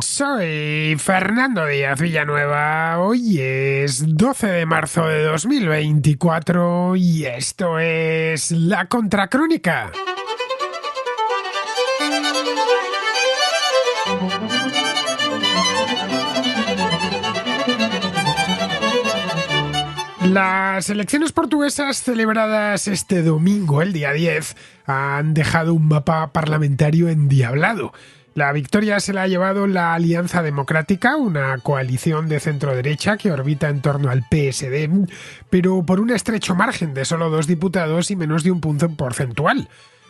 Soy Fernando Díaz Villanueva. Hoy es 12 de marzo de 2024 y esto es La Contracrónica. Las elecciones portuguesas celebradas este domingo, el día 10, han dejado un mapa parlamentario endiablado. La victoria se la ha llevado la Alianza Democrática, una coalición de centro-derecha que orbita en torno al PSD, pero por un estrecho margen de solo 2 diputados y menos de un punto porcentual.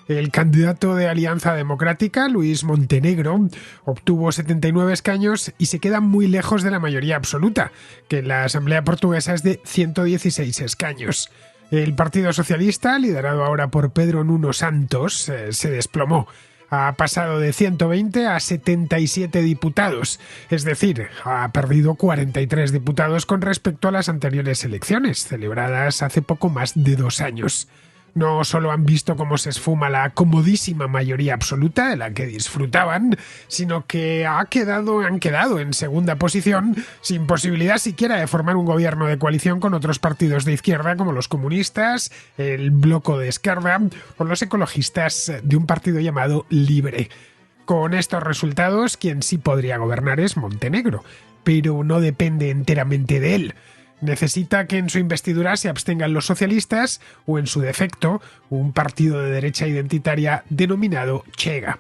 El candidato de Alianza Democrática, Luís Montenegro, obtuvo 79 escaños y se queda muy lejos de la mayoría absoluta, que en la Asamblea Portuguesa es de 116 escaños. El Partido Socialista, liderado ahora por Pedro Nuno Santos, se desplomó. Ha pasado de 120 a 77 diputados, es decir, ha perdido 43 diputados con respecto a las anteriores elecciones, celebradas hace poco más de 2 años. No solo han visto cómo se esfuma la comodísima mayoría absoluta de la que disfrutaban, sino que han quedado en segunda posición, sin posibilidad siquiera de formar un gobierno de coalición con otros partidos de izquierda como los comunistas, el Bloco de Esquerda o los ecologistas de un partido llamado Libre. Con estos resultados, quien sí podría gobernar es Montenegro, pero no depende enteramente de él. Necesita que en su investidura se abstengan los socialistas o, en su defecto, un partido de derecha identitaria denominado Chega,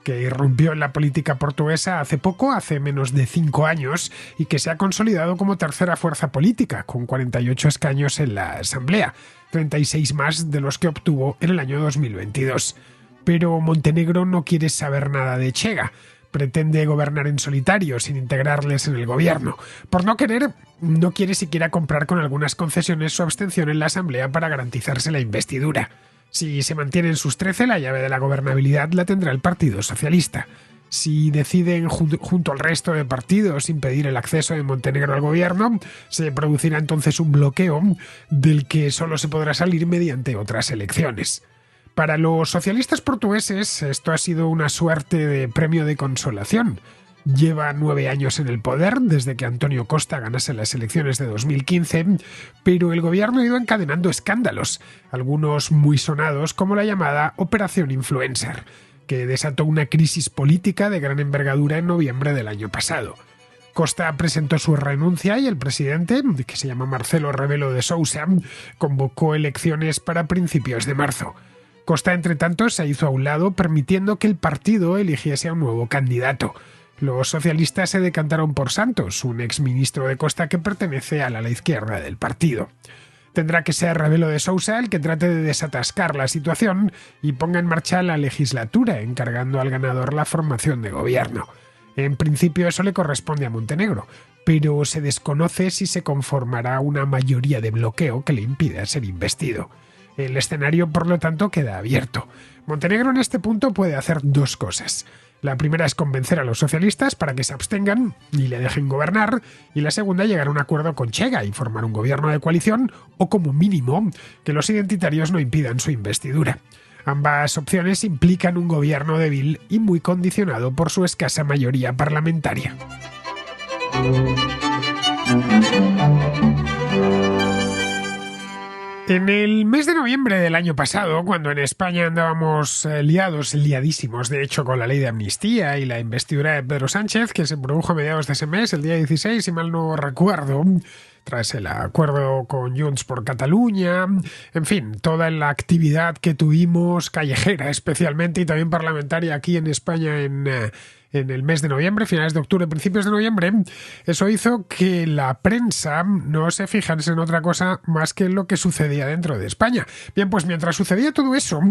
que irrumpió en la política portuguesa hace menos de 5 años, y que se ha consolidado como tercera fuerza política, con 48 escaños en la Asamblea, 36 más de los que obtuvo en el año 2022. Pero Montenegro no quiere saber nada de Chega. Pretende gobernar en solitario, sin integrarles en el gobierno. Por no querer, no quiere siquiera comprar con algunas concesiones su abstención en la Asamblea para garantizarse la investidura. Si se mantienen sus 13, la llave de la gobernabilidad la tendrá el Partido Socialista. Si deciden junto al resto de partidos impedir el acceso de Montenegro al gobierno, se producirá entonces un bloqueo del que solo se podrá salir mediante otras elecciones. Para los socialistas portugueses esto ha sido una suerte de premio de consolación. Lleva 9 años en el poder, desde que António Costa ganase las elecciones de 2015, pero el gobierno ha ido encadenando escándalos, algunos muy sonados como la llamada Operación Influencer, que desató una crisis política de gran envergadura en noviembre del año pasado. Costa presentó su renuncia y el presidente, que se llama Marcelo Rebelo de Sousa, convocó elecciones para principios de marzo. Costa, entre tanto, se hizo a un lado, permitiendo que el partido eligiese a un nuevo candidato. Los socialistas se decantaron por Santos, un exministro de Costa que pertenece al ala izquierda del partido. Tendrá que ser Rebelo de Sousa el que trate de desatascar la situación y ponga en marcha la legislatura, encargando al ganador la formación de gobierno. En principio eso le corresponde a Montenegro, pero se desconoce si se conformará una mayoría de bloqueo que le impida ser investido. El escenario, por lo tanto, queda abierto. Montenegro en este punto puede hacer 2 cosas. La primera es convencer a los socialistas para que se abstengan y le dejen gobernar, y la segunda, llegar a un acuerdo con Chega y formar un gobierno de coalición, o como mínimo, que los identitarios no impidan su investidura. Ambas opciones implican un gobierno débil y muy condicionado por su escasa mayoría parlamentaria. En el mes de noviembre del año pasado, cuando en España andábamos liadísimos, de hecho, con la ley de amnistía y la investidura de Pedro Sánchez, que se produjo a mediados de ese mes, el día 16, si mal no recuerdo, tras el acuerdo con Junts por Cataluña, en fin, toda la actividad que tuvimos, callejera especialmente, y también parlamentaria aquí en España en el mes de noviembre, finales de octubre, principios de noviembre, eso hizo que la prensa no se fijase en otra cosa más que en lo que sucedía dentro de España. Bien, pues mientras sucedía todo eso,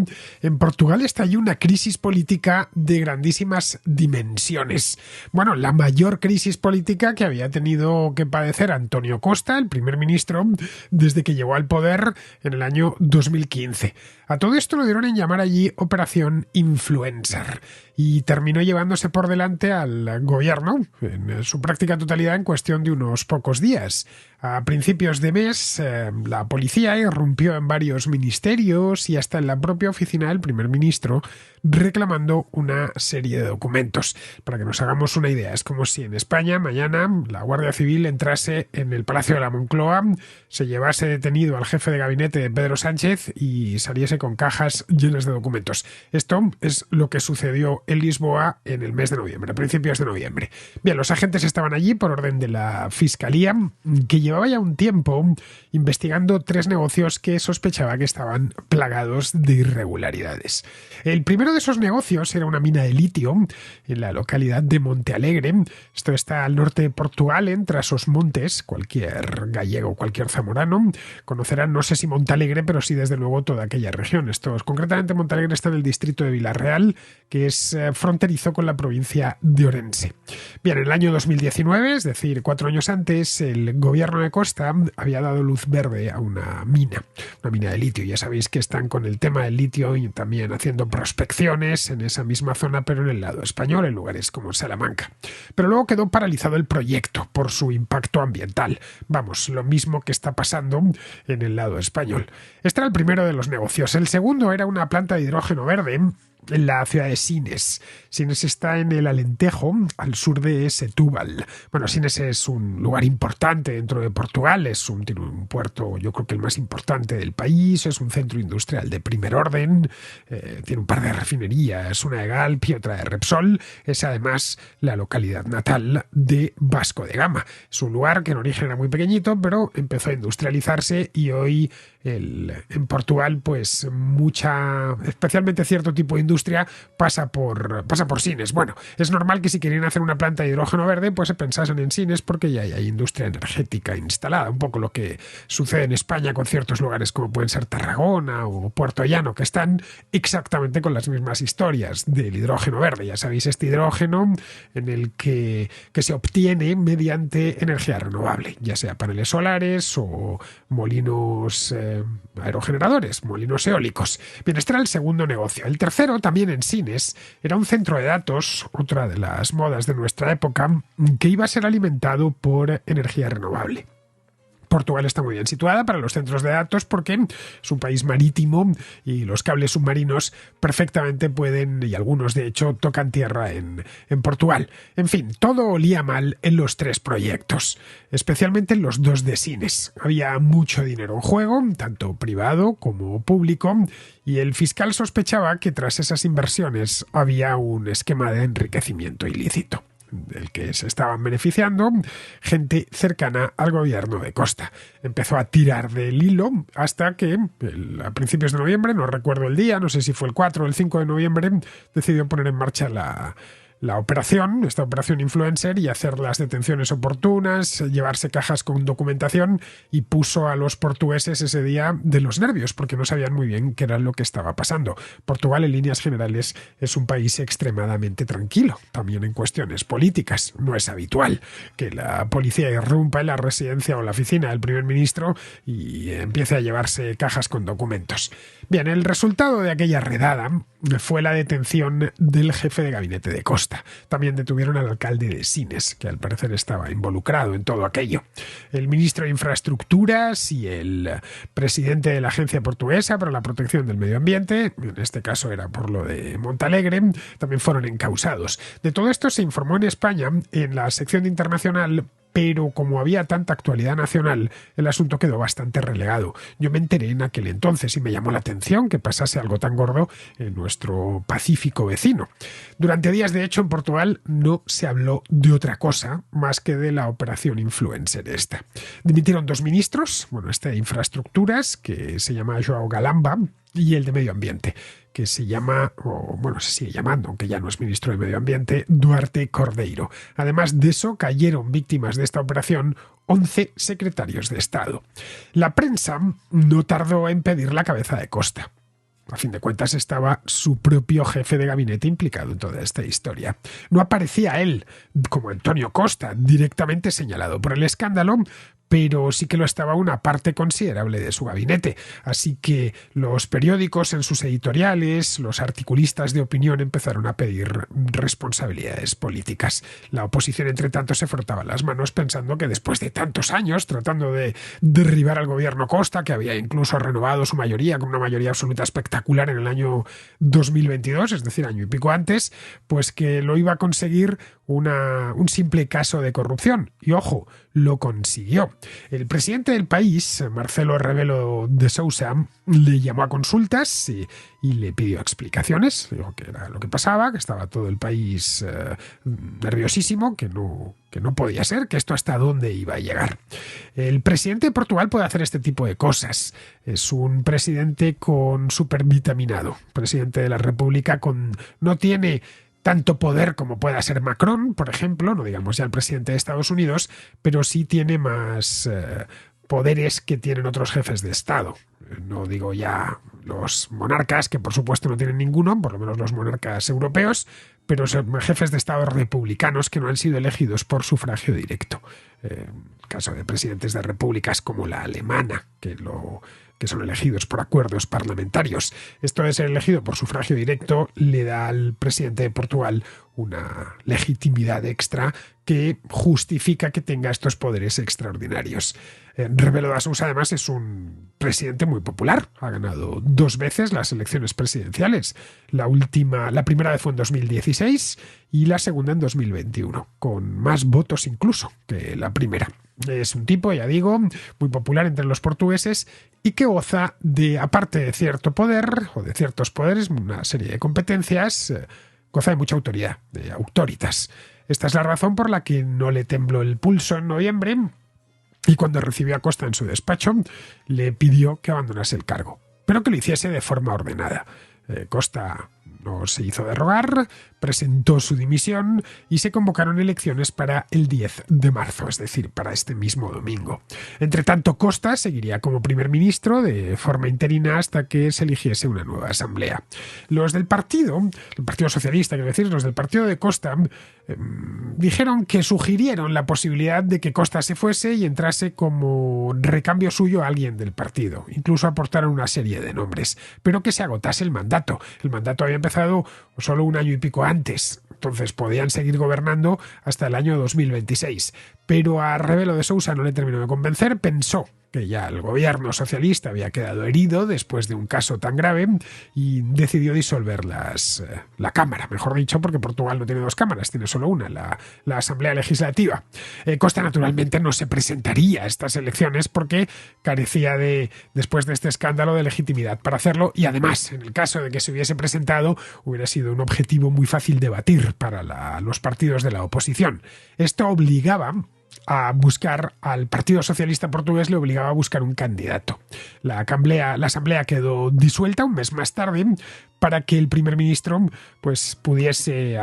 en Portugal estalló una crisis política de grandísimas dimensiones. Bueno, la mayor crisis política que había tenido que padecer António Costa, el primer ministro, desde que llegó al poder en el año 2015. A todo esto lo dieron en llamar allí Operación Influencer, y terminó llevándose por delante al gobierno en su práctica totalidad en cuestión de unos pocos días. A principios de mes, la policía irrumpió en varios ministerios y hasta en la propia oficina del primer ministro reclamando una serie de documentos. Para que nos hagamos una idea, es como si en España mañana la Guardia Civil entrase en el Palacio de la Moncloa, se llevase detenido al jefe de gabinete de Pedro Sánchez y saliese con cajas llenas de documentos. Esto es lo que sucedió en Lisboa en el mes de noviembre, a principios de noviembre. Bien, los agentes estaban allí por orden de la Fiscalía, que llevaba ya un tiempo investigando 3 negocios que sospechaba que estaban plagados de irregularidades. El primero de esos negocios era una mina de litio en la localidad de Montealegre. Esto está al norte de Portugal, en Trás-os-Montes. Cualquier gallego, cualquier zamorano conocerán, no sé si Montalegre, pero sí desde luego toda aquella región. Concretamente Montalegre está en el distrito de Vilarreal, que es fronterizo con la provincia de Orense. Bien, en el año 2019, es decir, 4 años antes, el gobierno de Costa había dado luz verde a una mina de litio. Ya sabéis que están con el tema del litio y también haciendo prospecciones en esa misma zona, pero en el lado español, en lugares como Salamanca. Pero luego quedó paralizado el proyecto por su impacto ambiental. Vamos, lo mismo que está pasando en el lado español. Este era el primero de los negocios. El segundo era una planta de hidrógeno verde en la ciudad de Sines. Sines está en el Alentejo, al sur de Setúbal. Bueno, Sines es un lugar importante dentro de Portugal, tiene un puerto, yo creo que el más importante del país, es un centro industrial de primer orden, tiene un par de refinerías, una de Galp y otra de Repsol. Es además la localidad natal de Vasco de Gama. Es un lugar que en origen era muy pequeñito, pero empezó a industrializarse y hoy en Portugal, pues especialmente cierto tipo de industria pasa por Sines. Bueno, es normal que si querían hacer una planta de hidrógeno verde, pues se pensasen en Sines porque ya hay industria energética instalada. Un poco lo que sucede en España con ciertos lugares como pueden ser Tarragona o Puerto Llano, que están exactamente con las mismas historias del hidrógeno verde. Ya sabéis, este hidrógeno en el que se obtiene mediante energía renovable, ya sea paneles solares o molinos aerogeneradores, molinos eólicos. Bien, este era el segundo negocio. El tercero, también en Sines, era un centro de datos, otra de las modas de nuestra época, que iba a ser alimentado por energía renovable. Portugal está muy bien situada para los centros de datos porque es un país marítimo y los cables submarinos perfectamente pueden, y algunos de hecho tocan tierra en Portugal. En fin, todo olía mal en los 3 proyectos, especialmente en los 2 de Sines. Había mucho dinero en juego, tanto privado como público, y el fiscal sospechaba que tras esas inversiones había un esquema de enriquecimiento ilícito, del que se estaban beneficiando gente cercana al gobierno de Costa. Empezó a tirar del hilo hasta que a principios de noviembre, no recuerdo el día, no sé si fue el 4 o el 5 de noviembre, decidió poner en marcha esta operación influencer y hacer las detenciones oportunas, llevarse cajas con documentación, y puso a los portugueses ese día de los nervios porque no sabían muy bien qué era lo que estaba pasando. Portugal, en líneas generales, es un país extremadamente tranquilo, también en cuestiones políticas. No es habitual que la policía irrumpa en la residencia o la oficina del primer ministro y empiece a llevarse cajas con documentos. Bien, el resultado de aquella redada fue la detención del jefe de gabinete de Costa. También detuvieron al alcalde de Sines, que al parecer estaba involucrado en todo aquello. El ministro de Infraestructuras y el presidente de la Agencia Portuguesa para la Protección del Medio Ambiente, en este caso era por lo de Montalegre, también fueron encausados. De todo esto se informó en España en la sección internacional, pero como había tanta actualidad nacional, el asunto quedó bastante relegado. Yo me enteré en aquel entonces y me llamó la atención que pasase algo tan gordo en nuestro pacífico vecino. Durante días, de hecho, en Portugal no se habló de otra cosa más que de la operación influencer esta. Dimitieron 2 ministros, este de Infraestructuras, que se llama João Galamba, y el de Medio Ambiente, que se llama, se sigue llamando, aunque ya no es ministro de Medio Ambiente, Duarte Cordeiro. Además de eso, cayeron víctimas de esta operación 11 secretarios de Estado. La prensa no tardó en pedir la cabeza de Costa. A fin de cuentas estaba su propio jefe de gabinete implicado en toda esta historia. No aparecía él, como Antonio Costa, directamente señalado por el escándalo, pero sí que lo estaba una parte considerable de su gabinete. Así que los periódicos en sus editoriales, los articulistas de opinión empezaron a pedir responsabilidades políticas. La oposición, entre tanto, se frotaba las manos pensando que después de tantos años tratando de derribar al gobierno Costa, que había incluso renovado su mayoría con una mayoría absoluta espectacular en el año 2022, es decir, año y pico antes, pues que lo iba a conseguir un simple caso de corrupción. Y ojo, lo consiguió. El presidente del país, Marcelo Rebelo de Sousa, le llamó a consultas y le pidió explicaciones. Dijo que era lo que pasaba, que estaba todo el país nerviosísimo, que no podía ser, que esto hasta dónde iba a llegar. El presidente de Portugal puede hacer este tipo de cosas. Es un presidente con supervitaminado. Presidente de la República no tiene tanto poder como pueda ser Macron, por ejemplo, no digamos ya el presidente de Estados Unidos, pero sí tiene más poderes que tienen otros jefes de Estado. No digo ya los monarcas, que por supuesto no tienen ninguno, por lo menos los monarcas europeos, pero son jefes de Estado republicanos que no han sido elegidos por sufragio directo. Caso de presidentes de repúblicas como la alemana, que son elegidos por acuerdos parlamentarios. Esto de ser elegido por sufragio directo le da al presidente de Portugal una legitimidad extra que justifica que tenga estos poderes extraordinarios. Rebelo de Sousa, además, es un presidente muy popular. Ha ganado 2 veces las elecciones presidenciales. La primera vez fue en 2016 y la segunda en 2021, con más votos incluso que la primera. Es un tipo, ya digo, muy popular entre los portugueses y que goza de, aparte de cierto poder o de ciertos poderes, una serie de competencias, goza de mucha autoridad, de autoritas. Esta es la razón por la que no le tembló el pulso en noviembre y cuando recibió a Costa en su despacho le pidió que abandonase el cargo, pero que lo hiciese de forma ordenada. Costa no se hizo de rogar, presentó su dimisión y se convocaron elecciones para el 10 de marzo, es decir, para este mismo domingo. Entre tanto, Costa seguiría como primer ministro de forma interina hasta que se eligiese una nueva asamblea. Los del partido, el Partido Socialista, quiero decir, los del partido de Costa, dijeron que sugirieron la posibilidad de que Costa se fuese y entrase como recambio suyo a alguien del partido. Incluso aportaron una serie de nombres, pero que se agotase el mandato. El mandato había empezado solo un año y pico antes, entonces podían seguir gobernando hasta el año 2026. Pero a Rebelo de Sousa no le terminó de convencer, pensó que ya el gobierno socialista había quedado herido después de un caso tan grave y decidió disolver la Cámara, mejor dicho, porque Portugal no tiene 2 cámaras, tiene solo una, la Asamblea Legislativa. Costa naturalmente no se presentaría a estas elecciones porque carecía después de este escándalo, de legitimidad para hacerlo y además, en el caso de que se hubiese presentado, hubiera sido un objetivo muy fácil de batir para los partidos de la oposición. Esto obligaba a buscar al Partido Socialista Portugués, le obligaba a buscar un candidato. La asamblea quedó disuelta un mes más tarde para que el primer ministro pues pudiese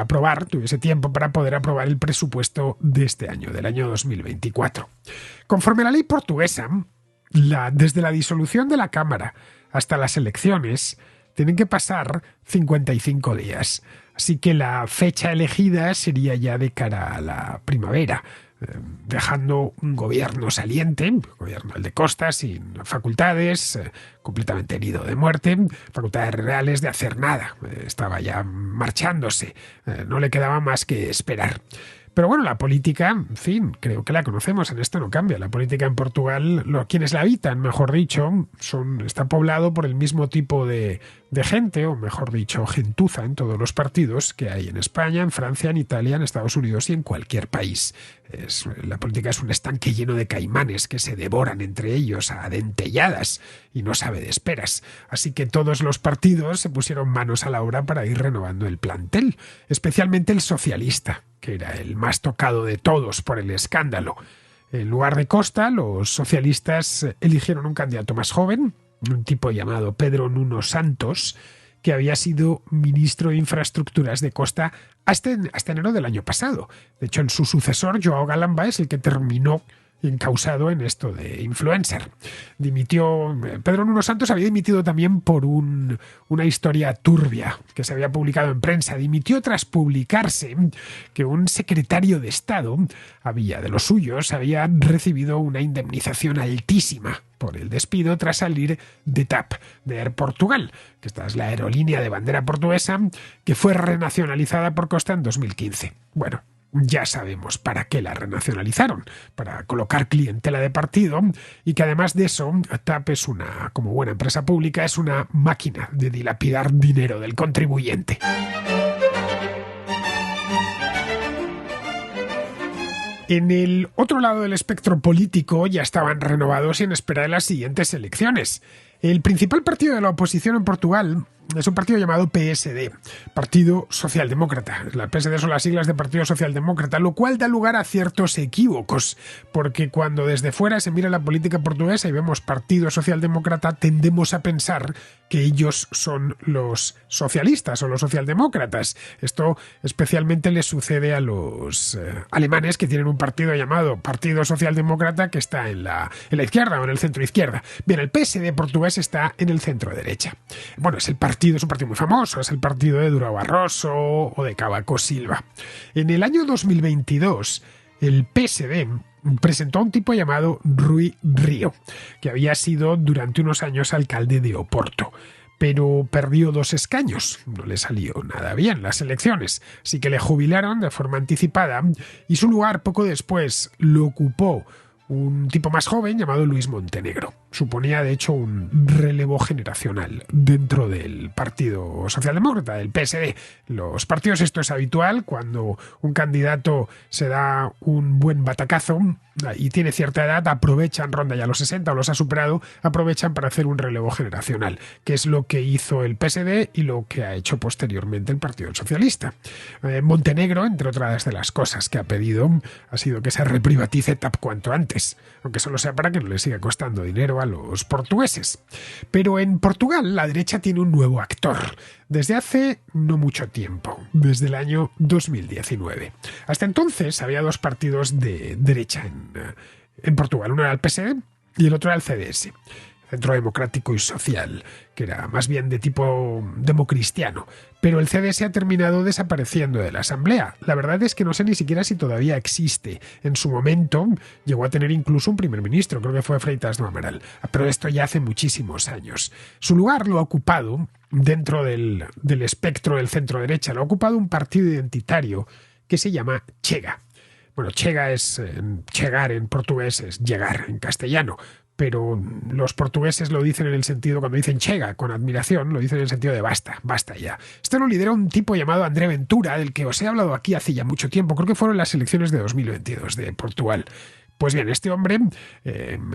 tuviese tiempo para poder aprobar el presupuesto de este año, del año 2024. Conforme a la ley portuguesa, desde la disolución de la Cámara hasta las elecciones tienen que pasar 55 días. Así que la fecha elegida sería ya de cara a la primavera, dejando un gobierno saliente, un gobierno el de Costa, sin facultades, completamente herido de muerte, facultades reales de hacer nada. Estaba ya marchándose, no le quedaba más que esperar. Pero bueno, la política, en fin, creo que la conocemos, en esto no cambia. La política en Portugal, quienes la habitan, mejor dicho, está poblado por el mismo tipo de gente, o mejor dicho, gentuza en todos los partidos que hay en España, en Francia, en Italia, en Estados Unidos y en cualquier país. La política es un estanque lleno de caimanes que se devoran entre ellos a dentelladas y no sabe de esperas. Así que todos los partidos se pusieron manos a la obra para ir renovando el plantel, especialmente el socialista, que era el más tocado de todos por el escándalo. En lugar de Costa, los socialistas eligieron un candidato más joven, un tipo llamado Pedro Nuno Santos, que había sido ministro de Infraestructuras de Costa hasta enero del año pasado. De hecho, su sucesor, João Galamba, es el que terminó encausado en esto de influencer. Dimitió. Pedro Nuno Santos había dimitido también por una historia turbia que se había publicado en prensa. Dimitió tras publicarse que un secretario de Estado de los suyos había recibido una indemnización altísima por el despido tras salir de TAP, de Air Portugal, que esta es la aerolínea de bandera portuguesa que fue renacionalizada por Costa en 2015. Bueno, ya sabemos para qué la renacionalizaron, para colocar clientela de partido, y que además de eso, TAP es como buena empresa pública, es una máquina de dilapidar dinero del contribuyente. En el otro lado del espectro político ya estaban renovados y en espera de las siguientes elecciones. El principal partido de la oposición en Portugal es un partido llamado PSD, Partido Socialdemócrata. La PSD son las siglas de Partido Socialdemócrata, lo cual da lugar a ciertos equívocos, porque cuando desde fuera se mira la política portuguesa y vemos Partido Socialdemócrata, tendemos a pensar que ellos son los socialistas o los socialdemócratas. Esto especialmente les sucede a los alemanes, que tienen un partido llamado Partido Socialdemócrata que está en la izquierda o en el centro izquierda. Bien, el PSD portugués está en el centro derecha. Bueno, es un partido muy famoso, es el partido de Durão Barroso o de Cavaco Silva. En el año 2022, el PSD presentó a un tipo llamado Rui Rio, que había sido durante unos años alcalde de Oporto, pero perdió 2 escaños. No le salió nada bien las elecciones, así que le jubilaron de forma anticipada y su lugar poco después lo ocupó un tipo más joven llamado Luis Montenegro. Suponía, de hecho, un relevo generacional dentro del Partido Socialdemócrata, del PSD. Los partidos, esto es habitual, cuando un candidato se da un buen batacazo y tiene cierta edad, aprovechan, ronda ya los 60 o los ha superado, aprovechan para hacer un relevo generacional, que es lo que hizo el PSD y lo que ha hecho posteriormente el Partido Socialista. Montenegro, entre otras de las cosas que ha pedido, ha sido que se reprivatice TAP cuanto antes, aunque solo sea para que no le siga costando dinero a los portugueses. Pero en Portugal la derecha tiene un nuevo actor, desde hace no mucho tiempo, desde el año 2019. Hasta entonces había 2 partidos de derecha en Portugal. Uno era el PSD y el otro era el CDS, Centro Democrático y Social, que era más bien de tipo democristiano. Pero el CDS ha terminado desapareciendo de la Asamblea. La verdad es que no sé ni siquiera si todavía existe. En su momento llegó a tener incluso un primer ministro, creo que fue Freitas do Amaral. Pero esto ya hace muchísimos años. Su lugar lo ha ocupado, dentro del espectro del centro-derecha, lo ha ocupado un partido identitario que se llama Chega. Bueno, Chega es chegar en portugués, es llegar en castellano, pero los portugueses lo dicen en el sentido, cuando dicen Chega con admiración, lo dicen en el sentido de basta ya. Esto lo lidera un tipo llamado André Ventura, del que os he hablado aquí hace ya mucho tiempo, creo que fueron las elecciones de 2022 de Portugal. Pues bien, este hombre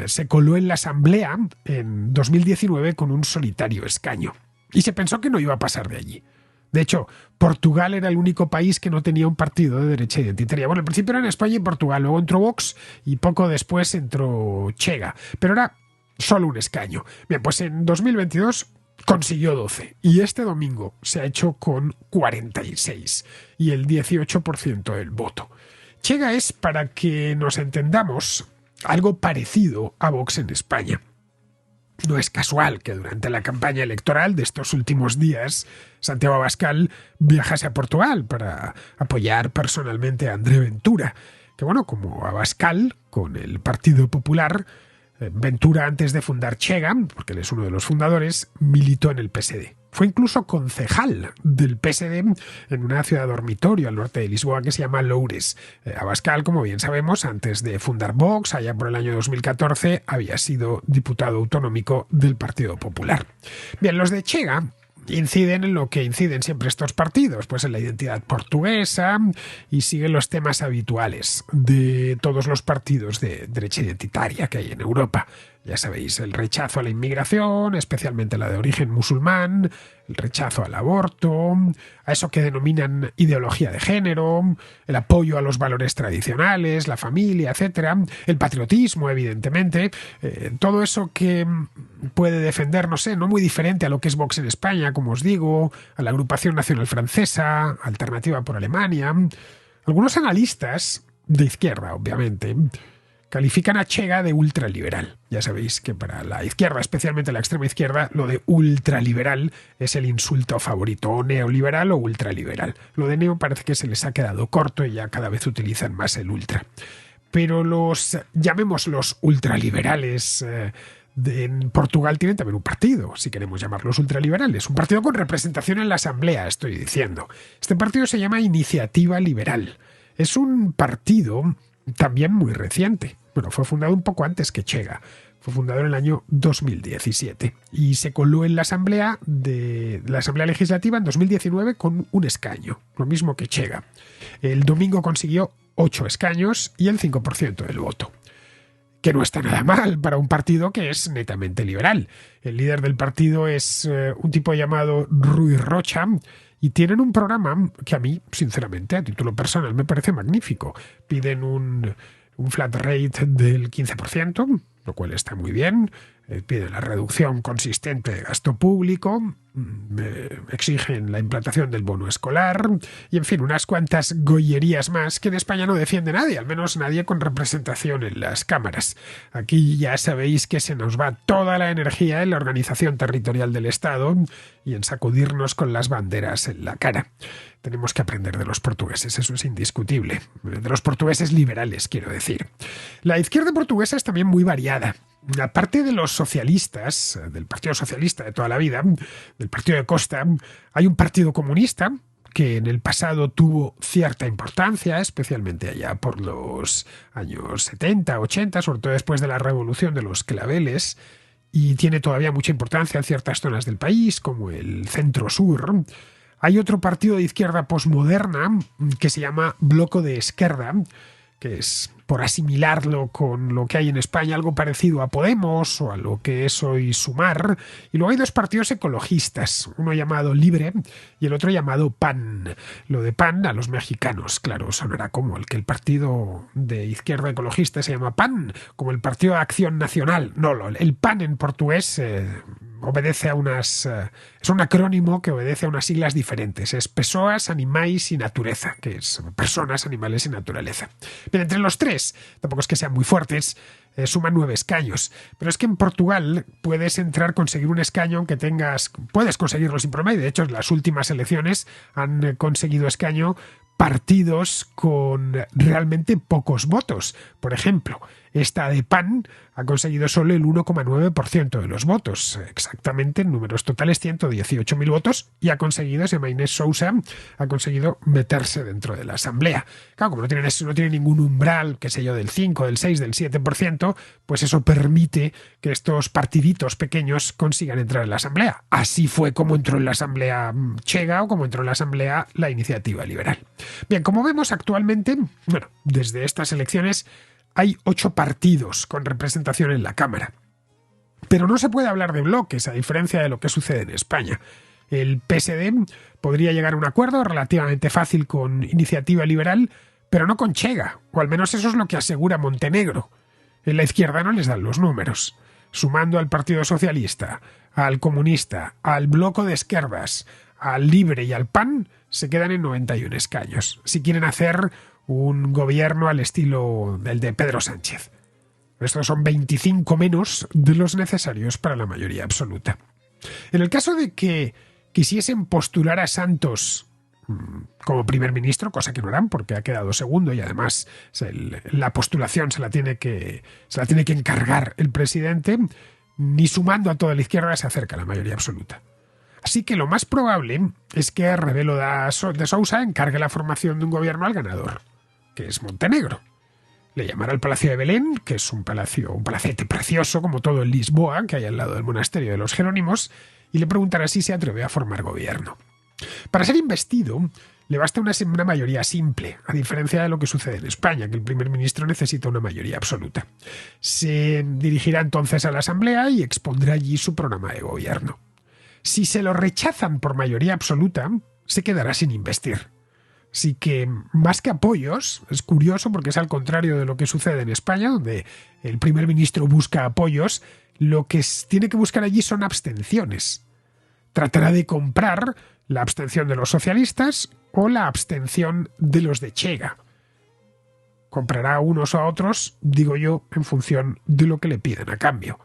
se coló en la Asamblea en 2019 con un solitario escaño y se pensó que no iba a pasar de allí. De hecho, Portugal era el único país que no tenía un partido de derecha identitaria. Bueno, al principio era en España y Portugal, luego entró Vox y poco después entró Chega, pero era solo un escaño. Bien, pues en 2022 consiguió 12 y este domingo se ha hecho con 46 y el 18% del voto. Chega es, para que nos entendamos, algo parecido a Vox en España. No es casual que durante la campaña electoral de estos últimos días Santiago Abascal viajase a Portugal para apoyar personalmente a André Ventura, que bueno, como Abascal con el Partido Popular, Ventura, antes de fundar Chega, porque él es uno de los fundadores, militó en el PSD. Fue incluso concejal del PSD en una ciudad dormitorio al norte de Lisboa que se llama Loures. Abascal, como bien sabemos, antes de fundar Vox, allá por el año 2014, había sido diputado autonómico del Partido Popular. Bien, los de Chega inciden en lo que inciden siempre estos partidos, pues en la identidad portuguesa, y siguen los temas habituales de todos los partidos de derecha identitaria que hay en Europa. Ya sabéis, el rechazo a la inmigración, especialmente la de origen musulmán, el rechazo al aborto, a eso que denominan ideología de género, el apoyo a los valores tradicionales, la familia, etcétera, el patriotismo, evidentemente, todo eso que puede defender, no sé, no muy diferente a lo que es Vox en España, como os digo, a la Agrupación Nacional Francesa, Alternativa por Alemania. Algunos analistas de izquierda, obviamente, califican a Chega de ultraliberal. Ya sabéis que para la izquierda, especialmente la extrema izquierda, lo de ultraliberal es el insulto favorito, o neoliberal o ultraliberal. Lo de neo parece que se les ha quedado corto y ya cada vez utilizan más el ultra. Pero llamemos los ultraliberales en Portugal tienen también un partido, si queremos llamarlos ultraliberales, un partido con representación en la Asamblea, estoy diciendo. Este partido se llama Iniciativa Liberal. Es un partido también muy reciente. Bueno, fue fundado un poco antes que Chega. Fue fundado en el año 2017 y se coló en la Asamblea Legislativa en 2019 con un escaño, lo mismo que Chega. El domingo consiguió 8 escaños y el 5% del voto, que no está nada mal para un partido que es netamente liberal. El líder del partido es un tipo llamado Rui Rocha y tienen un programa que a mí, sinceramente, a título personal, me parece magnífico. Piden un flat rate del 15%, lo cual está muy bien. Piden la reducción consistente de gasto público, exigen la implantación del bono escolar y, en fin, unas cuantas gollerías más que en España no defiende nadie, al menos nadie con representación en las cámaras. Aquí ya sabéis que se nos va toda la energía en la organización territorial del Estado y en sacudirnos con las banderas en la cara. Tenemos que aprender de los portugueses, eso es indiscutible. De los portugueses liberales, quiero decir. La izquierda portuguesa es también muy variada. Aparte de los socialistas, del Partido Socialista de toda la vida, del Partido de Costa, hay un Partido Comunista que en el pasado tuvo cierta importancia, especialmente allá por los años 70, 80, sobre todo después de la revolución de los claveles, y tiene todavía mucha importancia en ciertas zonas del país, como el centro-sur. Hay otro partido de izquierda posmoderna que se llama Bloco de Esquerda, que es, por asimilarlo con lo que hay en España, algo parecido a Podemos o a lo que es hoy Sumar. Y luego hay 2 partidos ecologistas, uno llamado Libre y el otro llamado PAN. Lo de PAN a los mexicanos, claro, sonará como el partido de izquierda ecologista se llama PAN, como el Partido de Acción Nacional. No, el PAN en portugués obedece a es un acrónimo que obedece a unas siglas diferentes. Es Pessoas, Animais y Natureza, que es personas, animales y naturaleza. Pero entre los 3, tampoco es que sean muy fuertes, suman 9 escaños. Pero es que en Portugal puedes conseguir un escaño aunque puedes conseguirlo sin problema, y de hecho en las últimas elecciones han conseguido escaño partidos con realmente pocos votos. Por ejemplo, esta de PAN ha conseguido solo el 1,9% de los votos, exactamente en números totales 118.000 votos, y ha conseguido, ese Inés Sousa, ha conseguido meterse dentro de la Asamblea. Claro, como no tiene ningún umbral, qué sé yo, del 5, del 6, del 7%, pues eso permite que estos partiditos pequeños consigan entrar en la Asamblea. Así fue como entró en la Asamblea Chega o como entró en la Asamblea la Iniciativa Liberal. Bien, como vemos actualmente, desde estas elecciones hay 8 partidos con representación en la Cámara. Pero no se puede hablar de bloques, a diferencia de lo que sucede en España. El PSD podría llegar a un acuerdo relativamente fácil con Iniciativa Liberal, pero no con Chega, o al menos eso es lo que asegura Montenegro. En la izquierda no les dan los números. Sumando al Partido Socialista, al Comunista, al Bloco de Esquerdas, al Libre y al PAN, se quedan en 91 escaños. Si quieren hacer un gobierno al estilo del de Pedro Sánchez. Estos son 25 menos de los necesarios para la mayoría absoluta. En el caso de que quisiesen postular a Santos como primer ministro, cosa que no harán porque ha quedado segundo y además la postulación se la tiene que encargar el presidente, ni sumando a toda la izquierda se acerca a la mayoría absoluta. Así que lo más probable es que Rebelo de Sousa encargue la formación de un gobierno al ganador, que es Montenegro. Le llamará al Palacio de Belén, que es un palacete precioso, como todo en Lisboa, que hay al lado del monasterio de los Jerónimos, y le preguntará si se atreve a formar gobierno. Para ser investido, le basta una mayoría simple, a diferencia de lo que sucede en España, que el primer ministro necesita una mayoría absoluta. Se dirigirá entonces a la Asamblea y expondrá allí su programa de gobierno. Si se lo rechazan por mayoría absoluta, se quedará sin investir. Así que, más que apoyos, es curioso porque es al contrario de lo que sucede en España, donde el primer ministro busca apoyos, lo que tiene que buscar allí son abstenciones. Tratará de comprar la abstención de los socialistas o la abstención de los de Chega. comprará a unos o a otros, digo yo, en función de lo que le piden a cambio.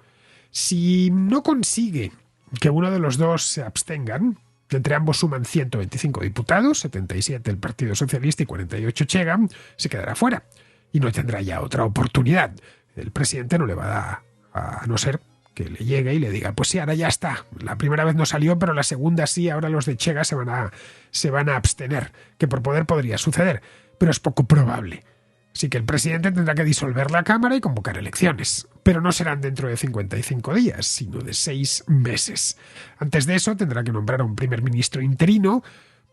Si no consigue que uno de los dos se abstengan, entre ambos suman 125 diputados, 77 el Partido Socialista y 48 Chega, se quedará fuera y no tendrá ya otra oportunidad. El presidente no le va a dar, a no ser que le llegue y le diga, pues sí, ahora ya está. La primera vez no salió, pero la segunda sí, ahora los de Chega se van a abstener, que por poder podría suceder, pero es poco probable. Así que el presidente tendrá que disolver la Cámara y convocar elecciones, pero no serán dentro de 55 días, sino de 6 meses. Antes de eso tendrá que nombrar a un primer ministro interino,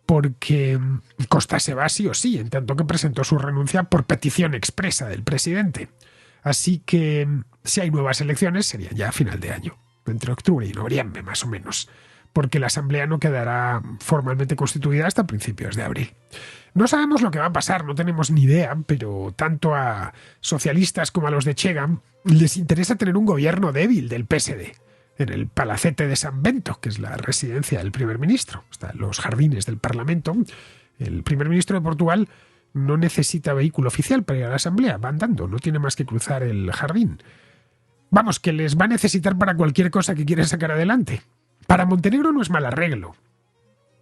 porque Costa se va sí o sí, en tanto que presentó su renuncia por petición expresa del presidente. Así que si hay nuevas elecciones serían ya a final de año, entre octubre y noviembre más o menos, porque la Asamblea no quedará formalmente constituida hasta principios de abril. No sabemos lo que va a pasar, no tenemos ni idea, pero tanto a socialistas como a los de Chega les interesa tener un gobierno débil del PSD en el Palacete de San Bento, que es la residencia del primer ministro. Están los jardines del Parlamento. El primer ministro de Portugal no necesita vehículo oficial para ir a la Asamblea, va andando, no tiene más que cruzar el jardín. Vamos, que les va a necesitar para cualquier cosa que quiera sacar adelante. Para Montenegro no es mal arreglo.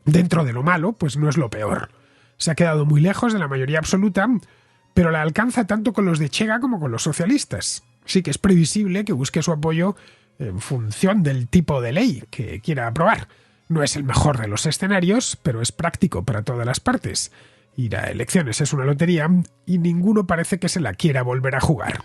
Dentro de lo malo, pues no es lo peor. Se ha quedado muy lejos de la mayoría absoluta, pero la alcanza tanto con los de Chega como con los socialistas. Sí que es previsible que busque su apoyo en función del tipo de ley que quiera aprobar. No es el mejor de los escenarios, pero es práctico para todas las partes. Ir a elecciones es una lotería y ninguno parece que se la quiera volver a jugar.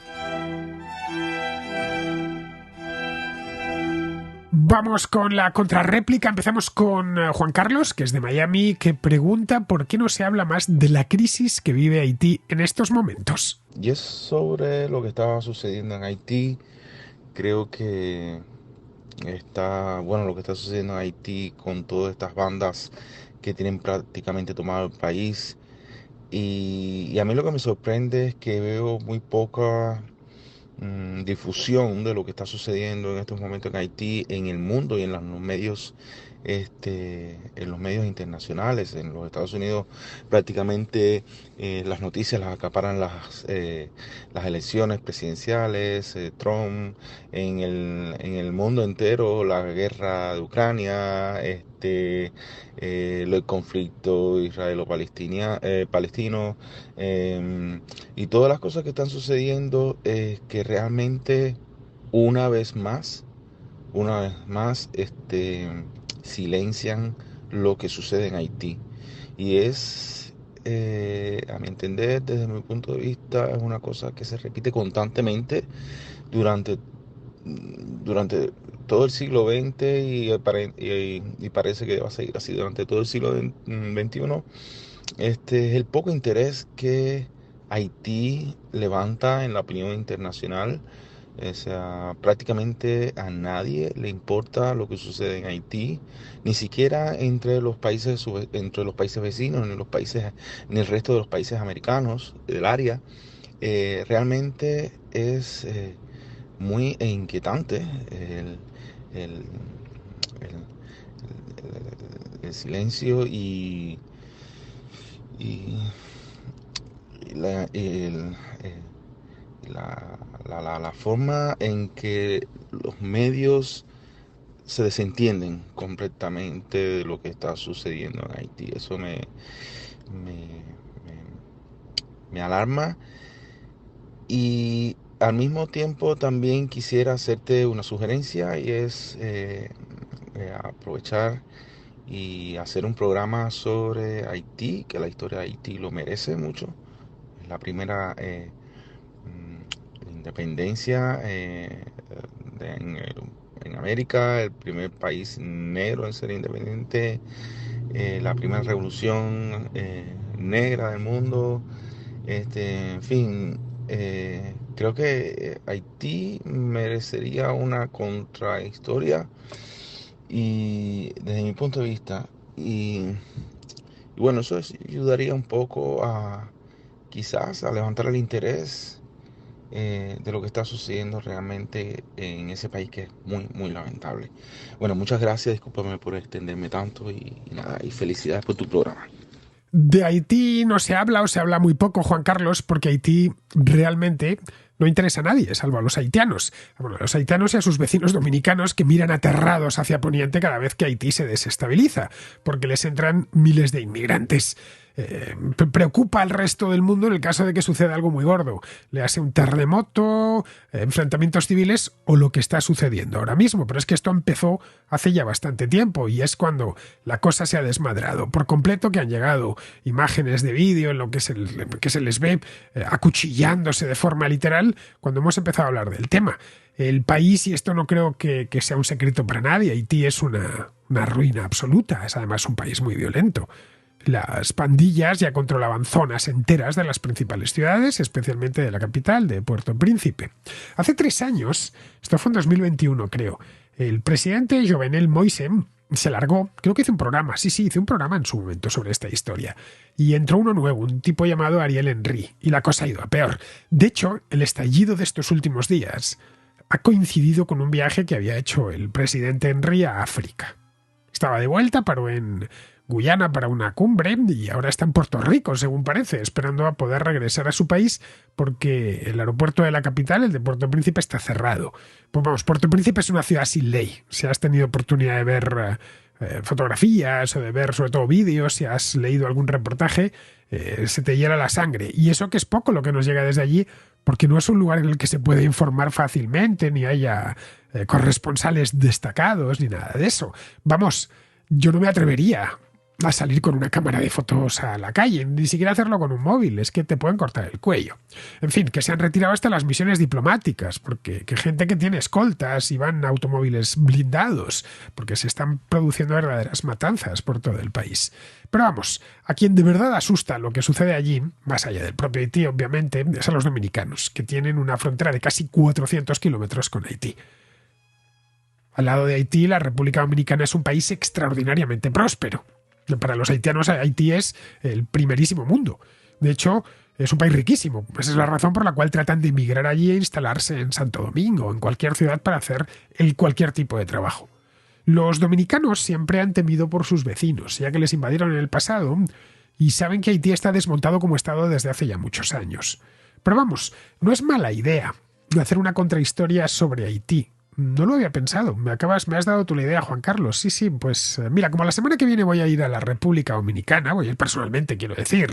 Vamos con la contrarréplica. Empezamos con Juan Carlos, que es de Miami, que pregunta por qué no se habla más de la crisis que vive Haití en estos momentos. Y es sobre lo que estaba sucediendo en Haití. Creo que lo que está sucediendo en Haití con todas estas bandas que tienen prácticamente tomado el país. Y a mí lo que me sorprende es que veo muy poca difusión de lo que está sucediendo en estos momentos en Haití, en el mundo y en los medios, en los medios internacionales. En los Estados Unidos prácticamente las noticias las acaparan las elecciones presidenciales, Trump, en el mundo entero, la guerra de Ucrania, el conflicto israelo-palestino, y todas las cosas que están sucediendo, que realmente una vez más, silencian lo que sucede en Haití. Y a mi entender, desde mi punto de vista, es una cosa que se repite constantemente durante, durante todo el siglo XX y parece que va a seguir así durante todo el siglo XXI. Es el poco interés que Haití levanta en la opinión internacional. O sea, prácticamente a nadie le importa lo que sucede en Haití, ni siquiera entre los países vecinos, ni el resto de los países americanos del área. Realmente es muy inquietante el, el- el silencio y, y la forma en que los medios se desentienden completamente de lo que está sucediendo en Haití. Eso me, me alarma, y al mismo tiempo también quisiera hacerte una sugerencia, y es aprovechar y hacer un programa sobre Haití, que la historia de Haití lo merece mucho. Es la primera independencia en América, el primer país negro en ser independiente, la primera revolución negra del mundo. En fin, creo que Haití merecería una contrahistoria, y desde mi punto de vista, y bueno, eso ayudaría un poco quizás a levantar el interés de lo que está sucediendo realmente en ese país, que es muy, muy lamentable. Bueno, muchas gracias, discúlpame por extenderme tanto, y nada, y felicidades por tu programa. De Haití no se habla o se habla muy poco, Juan Carlos, porque Haití realmente no interesa a nadie, salvo a los haitianos. Bueno, a los haitianos y a sus vecinos dominicanos que miran aterrados hacia Poniente cada vez que Haití se desestabiliza, porque les entran miles de inmigrantes. Preocupa al resto del mundo en el caso de que suceda algo muy gordo, le hace un terremoto, enfrentamientos civiles o lo que está sucediendo ahora mismo. Pero es que esto empezó hace ya bastante tiempo y es cuando la cosa se ha desmadrado por completo, que han llegado imágenes de vídeo en lo que se les ve acuchillándose de forma literal cuando hemos empezado a hablar del tema. El país, y esto no creo que sea un secreto para nadie, Haití es una ruina absoluta, es además un país muy violento. Las pandillas ya controlaban zonas enteras de las principales ciudades, especialmente de la capital, de Puerto Príncipe. Hace 3 años, esto fue en 2021 creo, el presidente Jovenel Moïse se largó, creo que hizo un programa, hizo un programa en su momento sobre esta historia. Y entró uno nuevo, un tipo llamado Ariel Henry, y la cosa ha ido a peor. De hecho, el estallido de estos últimos días ha coincidido con un viaje que había hecho el presidente Henry a África. Estaba de vuelta, paró en Guyana para una cumbre y ahora está en Puerto Rico, según parece, esperando a poder regresar a su país porque el aeropuerto de la capital, el de Puerto Príncipe, está cerrado. Pues vamos, Puerto Príncipe es una ciudad sin ley. Si has tenido oportunidad de ver fotografías o de ver sobre todo vídeos, si has leído algún reportaje, se te hiela la sangre. Y eso que es poco lo que nos llega desde allí, porque no es un lugar en el que se puede informar fácilmente, ni haya corresponsales destacados, ni nada de eso. Vamos, yo no me atrevería a salir con una cámara de fotos a la calle, ni siquiera hacerlo con un móvil, es que te pueden cortar el cuello. En fin, que se han retirado hasta las misiones diplomáticas, porque que gente que tiene escoltas y van automóviles blindados, porque se están produciendo verdaderas matanzas por todo el país. Pero vamos, a quien de verdad asusta lo que sucede allí, más allá del propio Haití, obviamente, es a los dominicanos, que tienen una frontera de casi 400 kilómetros con Haití. Al lado de Haití, la República Dominicana es un país extraordinariamente próspero. Para los haitianos, Haití es el primerísimo mundo. De hecho, es un país riquísimo. Esa es la razón por la cual tratan de emigrar allí e instalarse en Santo Domingo o en cualquier ciudad para hacer cualquier tipo de trabajo. Los dominicanos siempre han temido por sus vecinos, ya que les invadieron en el pasado y saben que Haití está desmontado como estado desde hace ya muchos años. Pero vamos, no es mala idea hacer una contrahistoria sobre Haití. No lo había pensado. Me has dado tú la idea, Juan Carlos. Sí, pues mira, como la semana que viene voy a ir a la República Dominicana, voy a ir personalmente, quiero decir,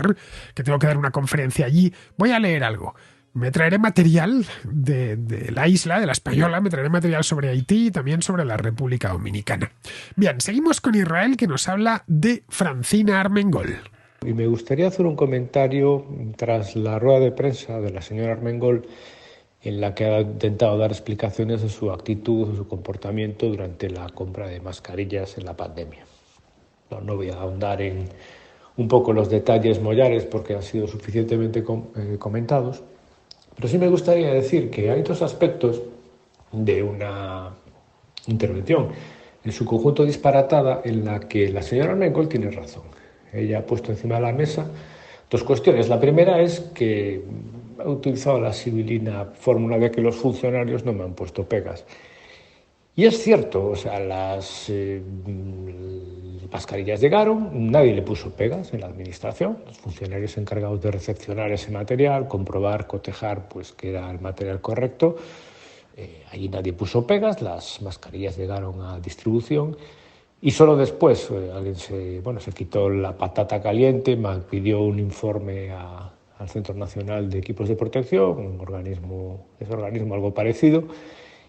que tengo que dar una conferencia allí, voy a leer algo. Me traeré material de la isla, de la Española, me traeré material sobre Haití y también sobre la República Dominicana. Bien, seguimos con Israel, que nos habla de Francina Armengol. Y me gustaría hacer un comentario tras la rueda de prensa de la señora Armengol, en la que ha intentado dar explicaciones de su actitud, de su comportamiento durante la compra de mascarillas en la pandemia. No voy a ahondar en un poco los detalles mollares porque han sido suficientemente comentados, pero sí me gustaría decir que hay 2 aspectos de una intervención en su conjunto disparatada en la que la señora Armengol tiene razón. Ella ha puesto encima de la mesa 2 cuestiones. La primera es que ha utilizado la sibilina fórmula de que los funcionarios no me han puesto pegas. Y es cierto, o sea, las mascarillas llegaron, nadie le puso pegas en la administración, los funcionarios encargados de recepcionar ese material, comprobar, cotejar pues, que era el material correcto, allí nadie puso pegas, las mascarillas llegaron a distribución y solo después alguien se quitó la patata caliente, pidió un informe al Centro Nacional de Equipos de Protección, ese organismo algo parecido,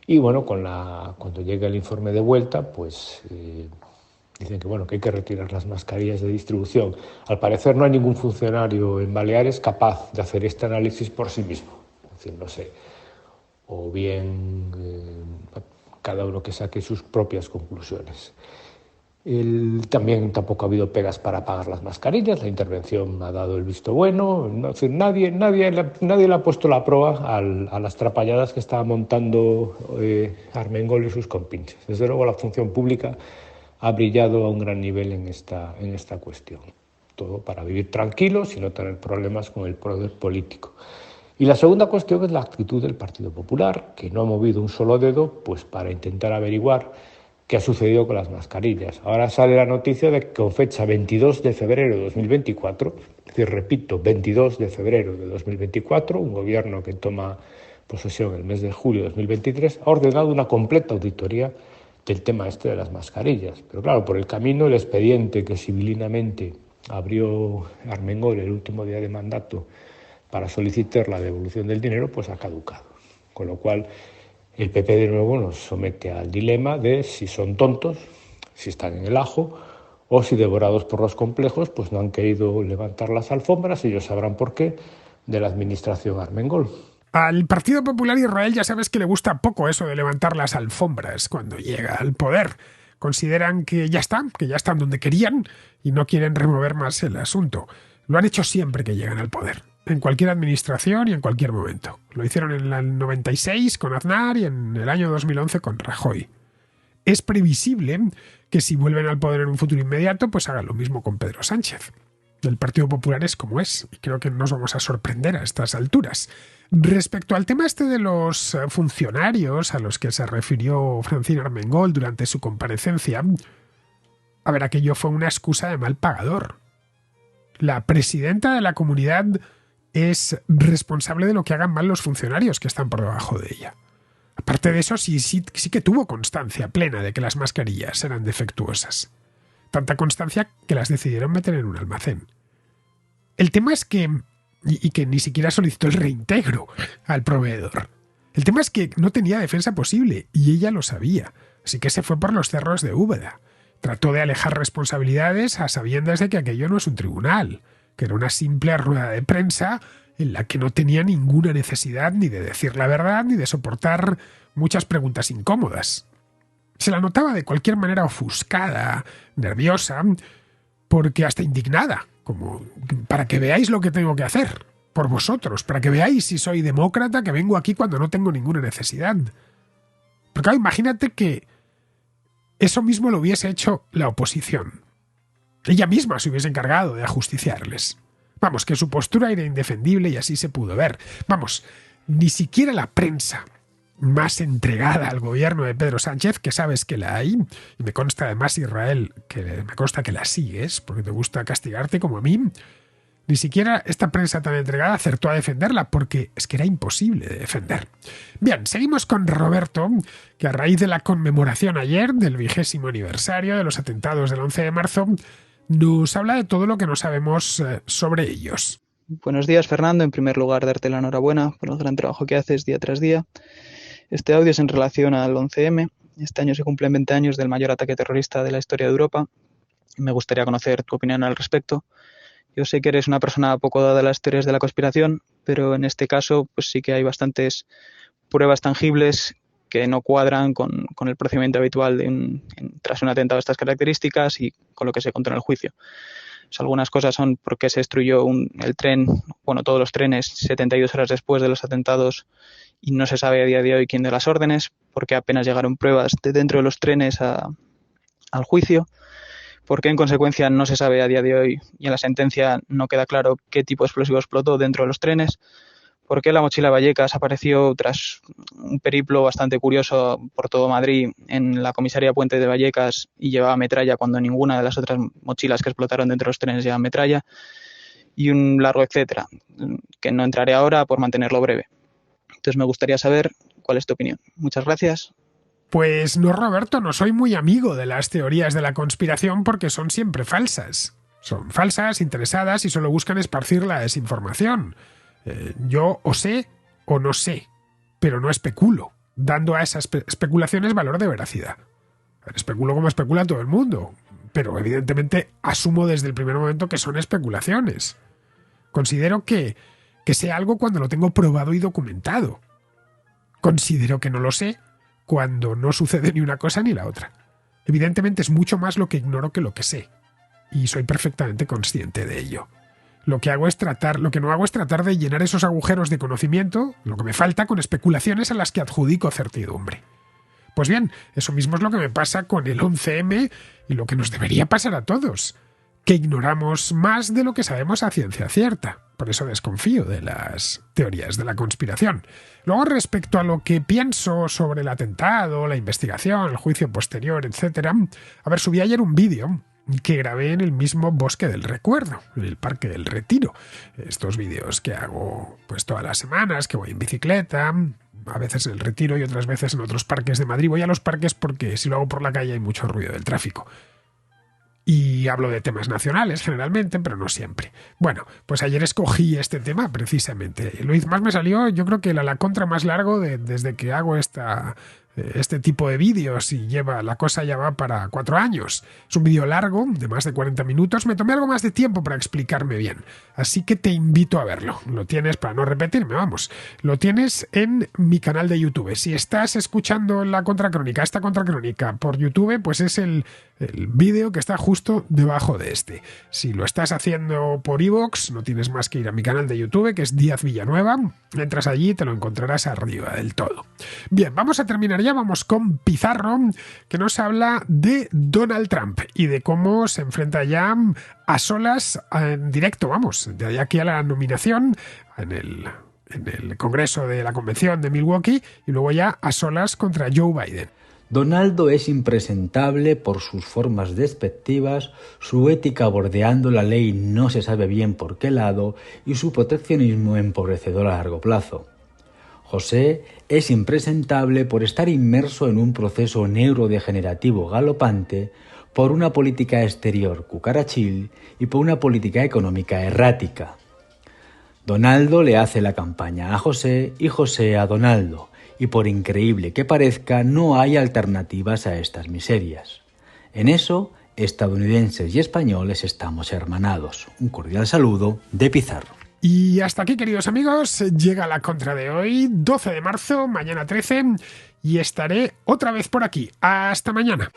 y bueno, cuando llega el informe de vuelta, pues dicen que hay que retirar las mascarillas de distribución. Al parecer no hay ningún funcionario en Baleares capaz de hacer este análisis por sí mismo. Es decir, no sé, o bien cada uno que saque sus propias conclusiones. También tampoco ha habido pegas para pagar las mascarillas, la intervención ha dado el visto bueno, es decir, nadie le ha puesto la prueba a las trapalladas que estaba montando Armengol y sus compinches. Desde luego la función pública ha brillado a un gran nivel en esta cuestión. Todo para vivir tranquilos y no tener problemas con el poder político. Y la segunda cuestión es la actitud del Partido Popular, que no ha movido un solo dedo pues para intentar averiguar qué ha sucedido con las mascarillas. Ahora sale la noticia de que con fecha 22 de febrero de 2024, es decir, repito, 22 de febrero de 2024, un gobierno que toma posesión el mes de julio de 2023, ha ordenado una completa auditoría del tema de las mascarillas. Pero claro, por el camino el expediente que sibilinamente abrió Armengol el último día de mandato para solicitar la devolución del dinero, pues ha caducado. Con lo cual el PP de nuevo nos somete al dilema de si son tontos, si están en el ajo, o si devorados por los complejos, pues no han querido levantar las alfombras, ellos sabrán por qué, de la administración Armengol. Al Partido Popular Israel ya sabes que le gusta poco eso de levantar las alfombras cuando llega al poder. Consideran que ya están donde querían y no quieren remover más el asunto. Lo han hecho siempre que llegan al poder, en cualquier administración y en cualquier momento. Lo hicieron en el 96 con Aznar y en el año 2011 con Rajoy. Es previsible que si vuelven al poder en un futuro inmediato, pues hagan lo mismo con Pedro Sánchez. El Partido Popular es como es, y creo que no nos vamos a sorprender a estas alturas. Respecto al tema de los funcionarios a los que se refirió Francina Armengol durante su comparecencia, a ver, aquello fue una excusa de mal pagador. La presidenta de la comunidad es responsable de lo que hagan mal los funcionarios que están por debajo de ella. Aparte de eso, sí que tuvo constancia plena de que las mascarillas eran defectuosas. Tanta constancia que las decidieron meter en un almacén. El tema es que... y que ni siquiera solicitó el reintegro al proveedor. El tema es que no tenía defensa posible y ella lo sabía. Así que se fue por los cerros de Úbeda. Trató de alejar responsabilidades a sabiendas de que aquello no es un tribunal, que era una simple rueda de prensa en la que no tenía ninguna necesidad ni de decir la verdad ni de soportar muchas preguntas incómodas. Se la notaba de cualquier manera ofuscada, nerviosa, porque hasta indignada, como para que veáis lo que tengo que hacer por vosotros, para que veáis si soy demócrata, que vengo aquí cuando no tengo ninguna necesidad. Pero claro, imagínate que eso mismo lo hubiese hecho la oposición. Ella misma se hubiese encargado de ajusticiarles. Vamos, que su postura era indefendible y así se pudo ver. Vamos, ni siquiera la prensa más entregada al gobierno de Pedro Sánchez, que sabes que la hay, y me consta además, Israel, que me consta que la sigues, porque te gusta castigarte como a mí, ni siquiera esta prensa tan entregada acertó a defenderla, porque es que era imposible de defender. Bien, seguimos con Roberto, que a raíz de la conmemoración ayer del 20º aniversario de los atentados del 11 de marzo, nos habla de todo lo que no sabemos sobre ellos. Buenos días, Fernando. En primer lugar, darte la enhorabuena por el gran trabajo que haces día tras día. Este audio es en relación al 11M. Este año se cumplen 20 años del mayor ataque terrorista de la historia de Europa. Me gustaría conocer tu opinión al respecto. Yo sé que eres una persona poco dada a las teorías de la conspiración, pero en este caso pues sí que hay bastantes pruebas tangibles que no cuadran con el procedimiento habitual tras un atentado de estas características y con lo que se contó en el juicio. Algunas cosas son por qué se destruyó el tren, todos los trenes 72 horas después de los atentados y no se sabe a día de hoy quién dio las órdenes, porque apenas llegaron pruebas de dentro de los trenes al juicio, porque en consecuencia no se sabe a día de hoy y en la sentencia no queda claro qué tipo de explosivo explotó dentro de los trenes, porque la mochila Vallecas apareció tras un periplo bastante curioso por todo Madrid en la comisaría Puente de Vallecas y llevaba metralla cuando ninguna de las otras mochilas que explotaron dentro de los trenes llevaba metralla, y un largo etcétera, que no entraré ahora por mantenerlo breve. Entonces me gustaría saber cuál es tu opinión. Muchas gracias. Pues no, Roberto, no soy muy amigo de las teorías de la conspiración porque son siempre falsas. Son falsas, interesadas y solo buscan esparcir la desinformación. Yo o sé o no sé, pero no especulo, dando a esas especulaciones valor de veracidad. Especulo como especula todo el mundo, pero evidentemente asumo desde el primer momento que son especulaciones. Considero que sé algo cuando lo tengo probado y documentado. Considero que no lo sé cuando no sucede ni una cosa ni la otra. Evidentemente es mucho más lo que ignoro que lo que sé, y soy perfectamente consciente de ello. Lo que no hago es tratar de llenar esos agujeros de conocimiento, lo que me falta, con especulaciones a las que adjudico certidumbre. Pues bien, eso mismo es lo que me pasa con el 11M y lo que nos debería pasar a todos. que ignoramos más de lo que sabemos a ciencia cierta. Por eso desconfío de las teorías de la conspiración. Luego, respecto a lo que pienso sobre el atentado, la investigación, el juicio posterior, etc. A ver, subí ayer un vídeo que grabé en el mismo Bosque del Recuerdo, en el Parque del Retiro. Estos vídeos que hago pues todas las semanas, que voy en bicicleta, a veces en el Retiro y otras veces en otros parques de Madrid. Voy a los parques porque si lo hago por la calle hay mucho ruido del tráfico. Y hablo de temas nacionales generalmente, pero no siempre. Bueno, pues ayer escogí este tema precisamente. Luis Más me salió, yo creo que la contra más largo desde que hago este tipo de vídeos, y la cosa ya va para 4 años. Es un vídeo largo, de más de 40 minutos. Me tomé algo más de tiempo para explicarme bien, así que te invito a verlo. Lo tienes, para no repetirme, vamos, lo tienes en mi canal de YouTube. Si estás escuchando esta contracrónica por YouTube, pues es el vídeo que está justo debajo de este. Si lo estás haciendo por iVoox, no tienes más que ir a mi canal de YouTube, que es Díaz Villanueva. Entras allí y te lo encontrarás arriba del todo. Bien, vamos a terminar ya. Vamos con Pizarro, que nos habla de Donald Trump y de cómo se enfrenta ya a solas, en directo, vamos, de aquí a la nominación en el Congreso de la Convención de Milwaukee, y luego ya a solas contra Joe Biden. Donaldo es impresentable por sus formas despectivas, su ética bordeando la ley no se sabe bien por qué lado y su proteccionismo empobrecedor a largo plazo. José es impresentable por estar inmerso en un proceso neurodegenerativo galopante, por una política exterior cucarachil y por una política económica errática. Donaldo le hace la campaña a José y José a Donaldo, y por increíble que parezca, no hay alternativas a estas miserias. En eso, estadounidenses y españoles estamos hermanados. Un cordial saludo de Pizarro. Y hasta aquí, queridos amigos, llega la contra de hoy, 12 de marzo, mañana 13, y estaré otra vez por aquí. Hasta mañana.